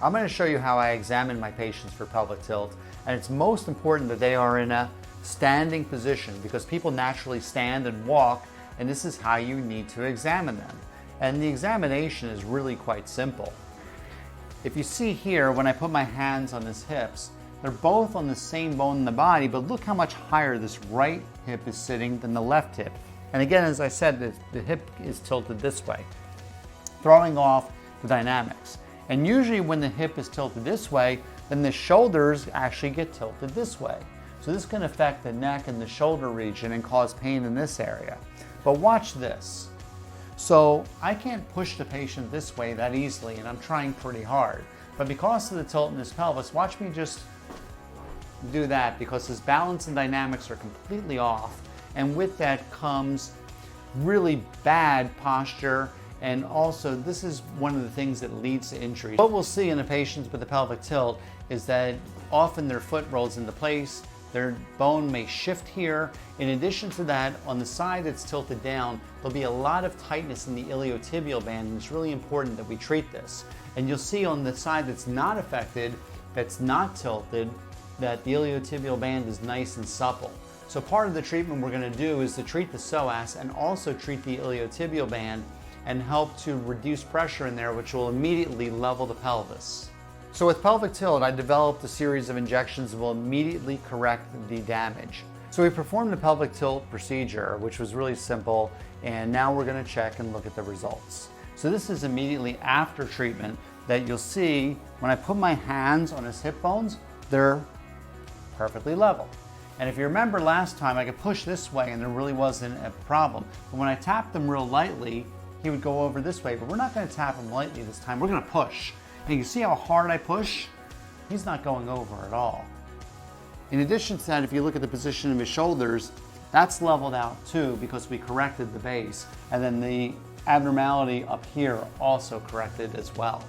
I'm going to show you how I examine my patients for pelvic tilt, and it's most important that they are in a standing position because people naturally stand and walk, and this is how you need to examine them. And the examination is really quite simple. If you see here, when I put my hands on his hips, they're both on the same bone in the body, but look how much higher this right hip is sitting than the left hip. And again, as I said, the hip is tilted this way, throwing off the dynamics. And usually when the hip is tilted this way, then the shoulders actually get tilted this way. So this can affect the neck and the shoulder region and cause pain in this area. But watch this. So I can't push the patient this way that easily, and I'm trying pretty hard. But because of the tilt in his pelvis, watch me just do that, because his balance and dynamics are completely off. And with that comes really bad posture. And also, this is one of the things that leads to injury. What we'll see in the patients with the pelvic tilt is that often their foot rolls into place, their bone may shift here. In addition to that, on the side that's tilted down, there'll be a lot of tightness in the iliotibial band, and it's really important that we treat this. And you'll see on the side that's not affected, that's not tilted, that the iliotibial band is nice and supple. So part of the treatment we're going to do is to treat the psoas and also treat the iliotibial band and help to reduce pressure in there, which will immediately level the pelvis. So with pelvic tilt, I developed a series of injections that will immediately correct the damage. So we performed the pelvic tilt procedure, which was really simple, and now we're going to check and look at the results. So this is immediately after treatment that you'll see when I put my hands on his hip bones, they're perfectly level. And if you remember last time, I could push this way and there really wasn't a problem. But when I tapped them real lightly, he would go over this way, but we're not going to tap him lightly this time. We're going to push. And you can see how hard I push? He's not going over at all. In addition to that, if you look at the position of his shoulders, that's leveled out too because we corrected the base. And then the abnormality up here also corrected as well.